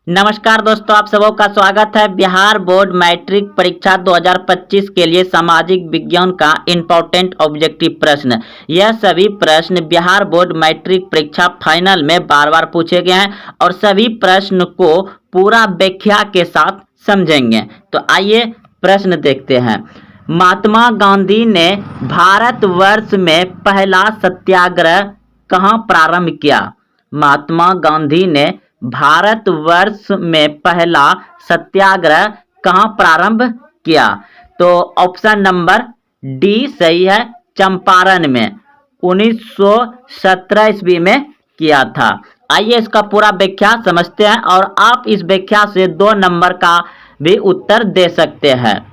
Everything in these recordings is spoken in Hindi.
नमस्कार दोस्तों, आप सबों का स्वागत है। बिहार बोर्ड मैट्रिक परीक्षा 2025 के लिए सामाजिक विज्ञान का इम्पोर्टेंट ऑब्जेक्टिव प्रश्न। यह सभी प्रश्न बिहार बोर्ड मैट्रिक परीक्षा फाइनल में बार बार पूछे गए हैं और सभी प्रश्न को पूरा व्याख्या के साथ समझेंगे। तो आइए प्रश्न देखते हैं। महात्मा गांधी ने भारतवर्ष में पहला सत्याग्रह कहाँ प्रारंभ किया? महात्मा गांधी ने भारतवर्ष में पहला सत्याग्रह कहाँ प्रारंभ किया? तो ऑप्शन नंबर डी सही है, चंपारण में 1917 ईस्वी में किया था। आइए इसका पूरा व्याख्या समझते हैं और आप इस व्याख्या से 2 नंबर का भी उत्तर दे सकते हैं।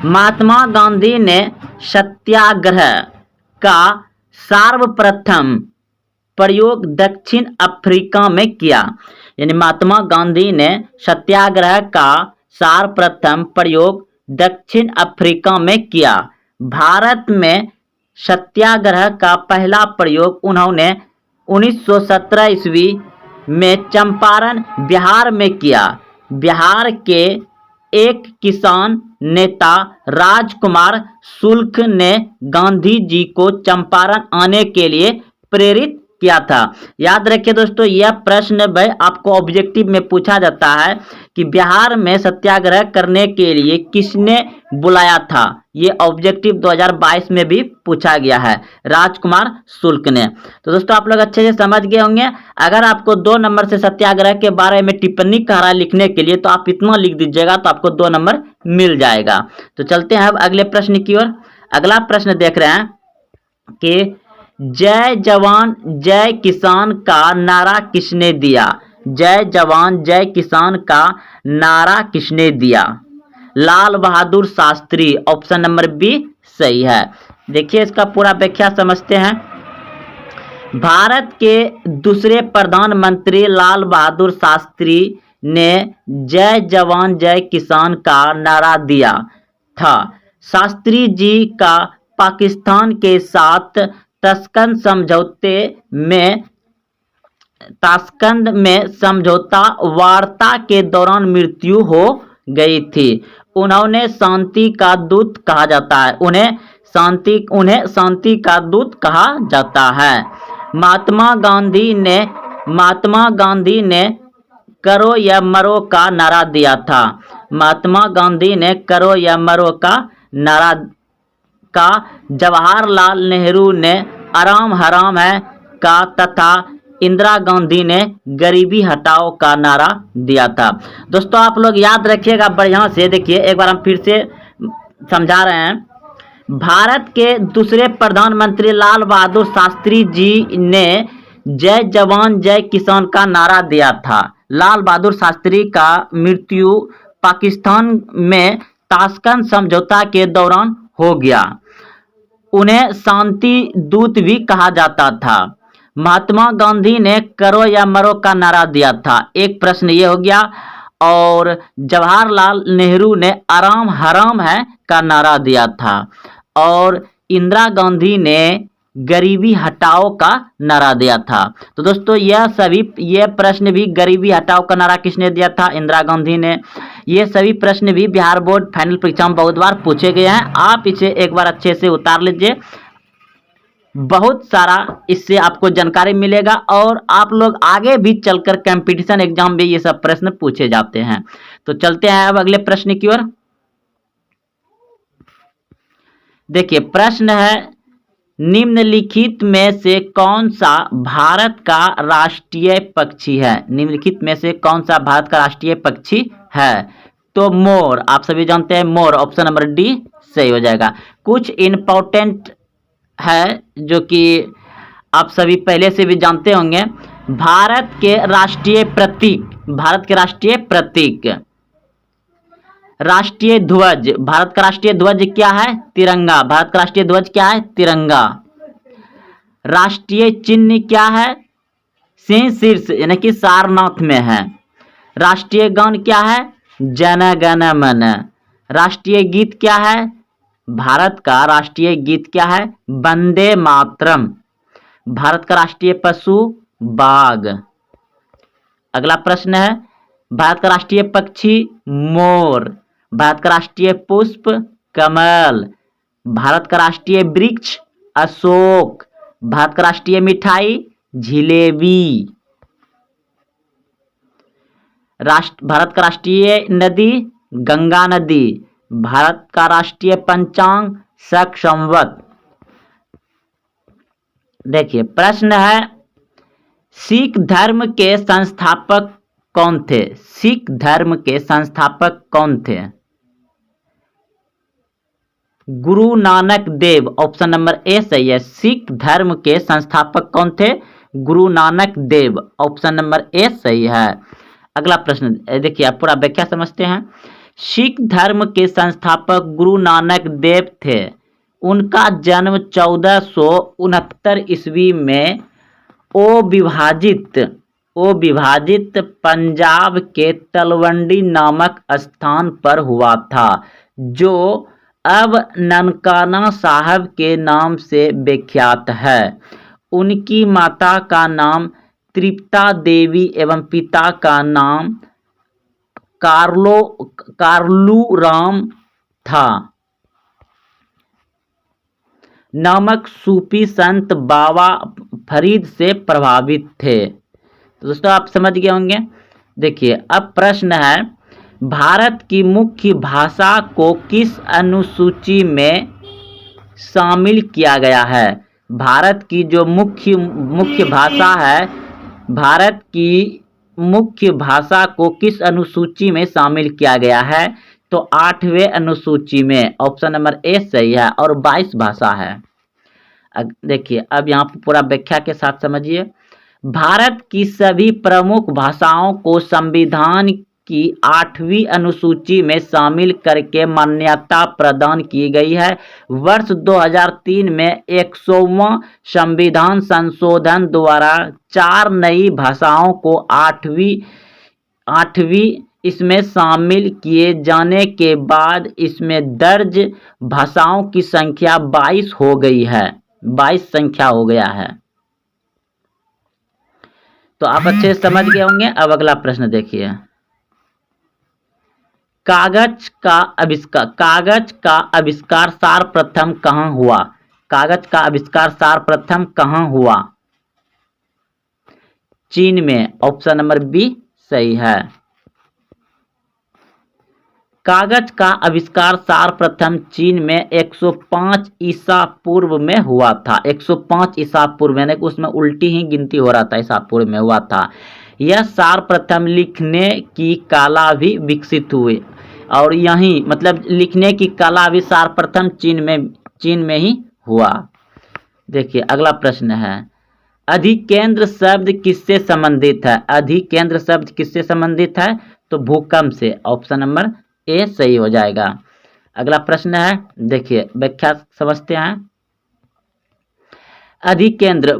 महात्मा गांधी ने सत्याग्रह का सर्वप्रथम प्रयोग दक्षिण अफ्रीका में किया। यानी महात्मा गांधी ने सत्याग्रह का सर्वप्रथम प्रयोग दक्षिण अफ्रीका में किया। भारत में सत्याग्रह का पहला प्रयोग उन्होंने 1917 ईस्वी में चंपारण बिहार में किया। बिहार के एक किसान नेता राजकुमार शुक्ल ने गांधी जी को चंपारण आने के लिए प्रेरित किया था। याद रखिए दोस्तों, यह प्रश्न भाई आपको ऑब्जेक्टिव में पूछा जाता है कि बिहार में सत्याग्रह करने के लिए किसने बुलाया था। ये ऑब्जेक्टिव 2022 में भी पूछा गया है, राजकुमार शुक्ल ने। तो दोस्तों आप लोग अच्छे से समझ गए होंगे। अगर आपको 2 नंबर से सत्याग्रह के बारे में टिप्पणी कह रहा है लिखने के लिए, तो आप इतना लिख दीजिएगा तो आपको 2 नंबर मिल जाएगा। तो चलते हैं अब अगले प्रश्न की ओर। अगला प्रश्न देख रहे हैं कि जय जवान जय किसान का नारा किसने दिया? जय जवान जय किसान का नारा किसने दिया? Lal Bahadur Shastri. Option number B सही है। देखिए इसका पूरा व्याख्या समझते हैं। भारत के दूसरे प्रधानमंत्री लाल बहादुर शास्त्री ने जय जवान जय किसान का नारा दिया था। शास्त्री जी का पाकिस्तान के साथ ताशकंद में समझौता वार्ता के दौरान मृत्यु हो गई थी। उन्हें शांति का दूत कहा जाता है। उन्हें शांति का दूत कहा जाता है। महात्मा गांधी ने करो या मरो का नारा दिया था। महात्मा गांधी ने करो या मरो का नारा का जवाहरलाल नेहरू ने आराम हराम है का तथा इंदिरा गांधी ने गरीबी हटाओ का नारा दिया था। दोस्तों आप लोग याद रखिएगा बढ़िया से। देखिए एक बार हम फिर से समझा रहे हैं। भारत के दूसरे प्रधानमंत्री लाल बहादुर शास्त्री जी ने जय जवान जय किसान का नारा दिया था। लाल बहादुर शास्त्री का मृत्यु पाकिस्तान में ताशकंद समझौता के दौरान हो गया। उन्हें शांति दूत भी कहा जाता था। महात्मा गांधी ने करो या मरो का नारा दिया था। एक प्रश्न ये हो गया। और जवाहरलाल नेहरू ने आराम हराम है का नारा दिया था। और इंदिरा गांधी ने गरीबी हटाओ का नारा दिया था। तो दोस्तों यह प्रश्न भी गरीबी हटाओ का नारा किसने दिया था? इंदिरा गांधी ने। ये सभी प्रश्न भी बिहार बोर्ड फाइनल परीक्षा में बहुत बार पूछे गए हैं। आप इसे एक बार अच्छे से उतार लीजिए, बहुत सारा इससे आपको जानकारी मिलेगा और आप लोग आगे भी चलकर कंपटीशन एग्जाम में ये सब प्रश्न पूछे जाते हैं। तो चलते हैं अब अगले प्रश्न की ओर। देखिए प्रश्न है, निम्नलिखित में से कौन सा भारत का राष्ट्रीय पक्षी है? निम्नलिखित में से कौन सा भारत का राष्ट्रीय पक्षी है? तो मोर। आप सभी जानते हैं मोर। ऑप्शन नंबर डी सही हो जाएगा। कुछ इंपॉर्टेंट है जो कि आप सभी पहले से भी जानते होंगे। भारत के राष्ट्रीय प्रतीक राष्ट्रीय ध्वज। भारत का राष्ट्रीय ध्वज क्या है? तिरंगा। भारत का राष्ट्रीय ध्वज क्या है? तिरंगा। राष्ट्रीय चिन्ह क्या है? सिंह शीर्ष यानी कि सारनाथ में है। राष्ट्रीय गान क्या है? जन गण मन। राष्ट्रीय गीत क्या है? भारत का राष्ट्रीय गीत क्या है? वंदे मातरम। भारत का राष्ट्रीय पशु बाघ। अगला प्रश्न है, भारत का राष्ट्रीय पक्षी मोर। भारत का राष्ट्रीय पुष्प कमल। भारत का राष्ट्रीय वृक्ष अशोक। भारत का राष्ट्रीय मिठाई जिलेबी। भारत का राष्ट्रीय नदी गंगा नदी। भारत का राष्ट्रीय पंचांग शक संवत। देखिए प्रश्न है, सिख धर्म के संस्थापक कौन थे? सिख धर्म के संस्थापक कौन थे? Guru Nanak Dev. Option number A सही है। सिख धर्म के संस्थापक कौन थे? Guru Nanak Dev. Option number A सही है। अगला प्रश्न देखिए, आप पूरा व्याख्या समझते हैं। सिख धर्म के संस्थापक गुरु नानक देव थे। उनका जन्म 1469 ईस्वी में विभाजित पंजाब के तलवंडी नामक स्थान पर हुआ था, जो अब ननकाना साहब के नाम से विख्यात है। उनकी माता का नाम तृप्ता देवी एवं पिता का नाम कारलू राम था। नामक सूफी संत बाबा फरीद से प्रभावित थे। तो दोस्तों आप समझ गए होंगे। देखिए अब प्रश्न है, भारत की मुख्य भाषा को किस अनुसूची में शामिल किया गया है? भारत की जो मुख्य भाषा है, भारत की मुख्य भाषा को किस अनुसूची में शामिल किया गया है? तो 8वें अनुसूची में। ऑप्शन नंबर ए सही है और 22 भाषा है। देखिए अब यहाँ पर पूरा व्याख्या के साथ समझिए। भारत की सभी प्रमुख भाषाओं को संविधान की 8वीं अनुसूची में शामिल करके मान्यता प्रदान की गई है। वर्ष 2003 में 100वां संविधान संशोधन द्वारा 4 नई भाषाओं को 8वीं इसमें शामिल किए जाने के बाद इसमें दर्ज भाषाओं की संख्या 22 हो गई है। 22 संख्या हो गया है। तो आप अच्छे से समझ गए होंगे। अब अगला प्रश्न देखिए, कागज का आविष्कार सर्वप्रथम कहाँ हुआ? कागज का आविष्कार सर्वप्रथम कहाँ हुआ? चीन में। ऑप्शन नंबर बी सही है। कागज का आविष्कार सर्वप्रथम चीन में 105 ईसा पूर्व में हुआ था। 105 ईसा पूर्व, यानी उसमें उल्टी ही गिनती हो रहा था, ईसा पूर्व में हुआ था। यह सर्वप्रथम लिखने की कला भी विकसित हुई, और यही मतलब लिखने की कला भी सर्वप्रथम चीन में ही हुआ। देखिए अगला प्रश्न है, अधिकेंद्र शब्द किससे संबंधित है? अधिकेंद्र शब्द किससे संबंधित है? तो भूकंप से। ऑप्शन नंबर ए सही हो जाएगा। अगला प्रश्न है, देखिए व्याख्या समझते हैं। अधिकेंद्र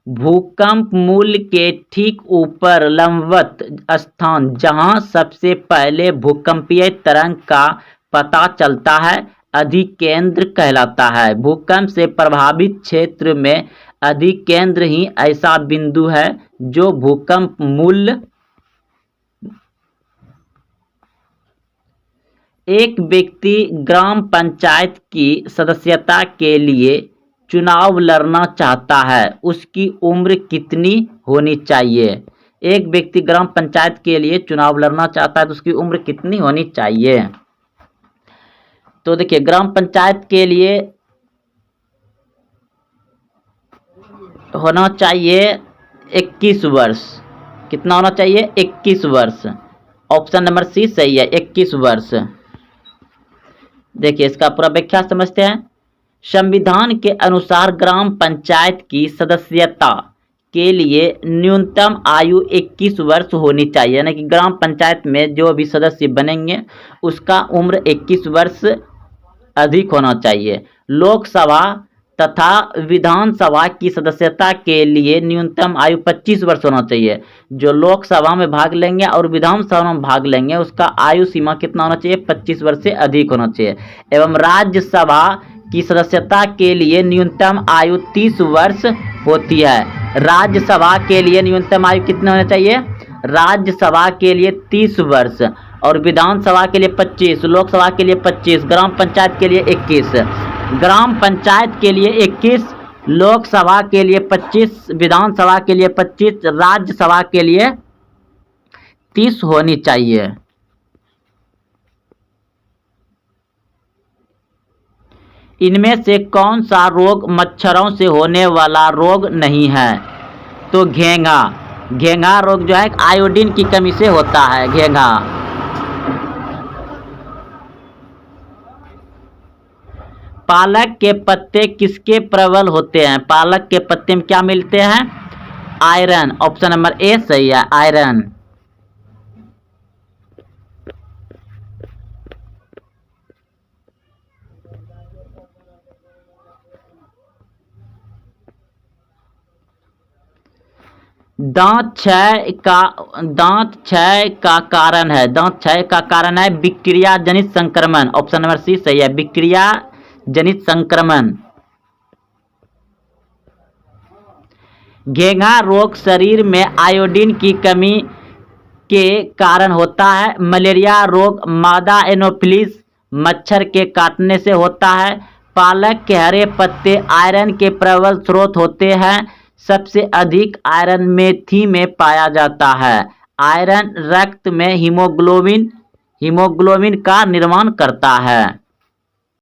भूकंप मूल के ठीक ऊपर लंबवत स्थान जहां सबसे पहले भूकंपीय तरंग का पता चलता है अधिकेंद्र कहलाता है। भूकंप से प्रभावित क्षेत्र में अधिकेंद्र ही ऐसा बिंदु है जो भूकंप मूल। एक व्यक्ति ग्राम पंचायत की सदस्यता के लिए चुनाव लड़ना चाहता है, उसकी उम्र कितनी होनी चाहिए? एक व्यक्ति ग्राम पंचायत के लिए चुनाव लड़ना चाहता है तो उसकी उम्र कितनी होनी चाहिए? तो देखिए ग्राम पंचायत के लिए होना चाहिए 21 वर्ष। कितना होना चाहिए? 21 वर्ष। ऑप्शन नंबर सी सही है, 21 वर्ष। देखिए इसका पूरा व्याख्या समझते हैं। संविधान के अनुसार ग्राम पंचायत की सदस्यता के लिए न्यूनतम आयु 21 वर्ष होनी चाहिए, यानी कि ग्राम पंचायत में जो भी सदस्य बनेंगे उसका उम्र 21 वर्ष अधिक होना चाहिए। लोकसभा तथा विधानसभा की सदस्यता के लिए न्यूनतम आयु 25 वर्ष होना चाहिए। जो लोकसभा में भाग लेंगे और विधानसभा में भाग लेंगे उसका आयु सीमा कितना होना चाहिए? 25 वर्ष से अधिक होना चाहिए। एवं राज्यसभा की सदस्यता के लिए न्यूनतम आयु 30 वर्ष होती है। राज्यसभा के लिए न्यूनतम आयु कितना होना चाहिए? राज्यसभा के लिए 30 वर्ष और विधानसभा के लिए 25, लोकसभा के लिए 25, ग्राम पंचायत के लिए 21। ग्राम पंचायत के लिए 21, लोकसभा के लिए 25, विधानसभा के लिए 25, राज्यसभा के लिए 30 होनी चाहिए। इनमें से कौन सा रोग मच्छरों से होने वाला रोग नहीं है? तो घेंघा। घेंघा रोग जो है आयोडीन की कमी से होता है, घेंघा। पालक के पत्ते किसके प्रबल होते हैं? पालक के पत्ते में क्या मिलते हैं? आयरन। ऑप्शन नंबर ए सही है, आयरन। दांत क्षय का कारण है, दांत क्षय का कारण है बैक्टीरिया जनित संक्रमण। ऑप्शन नंबर सी सही है, बैक्टीरिया जनित संक्रमण। घेंघा रोग शरीर में आयोडीन की कमी के कारण होता है। मलेरिया रोग मादा एनोफिलीज मच्छर के काटने से होता है। पालक के हरे पत्ते आयरन के प्रबल स्रोत होते हैं। सबसे अधिक आयरन मेथी में पाया जाता है। आयरन रक्त में हीमोग्लोबिन का निर्माण करता है।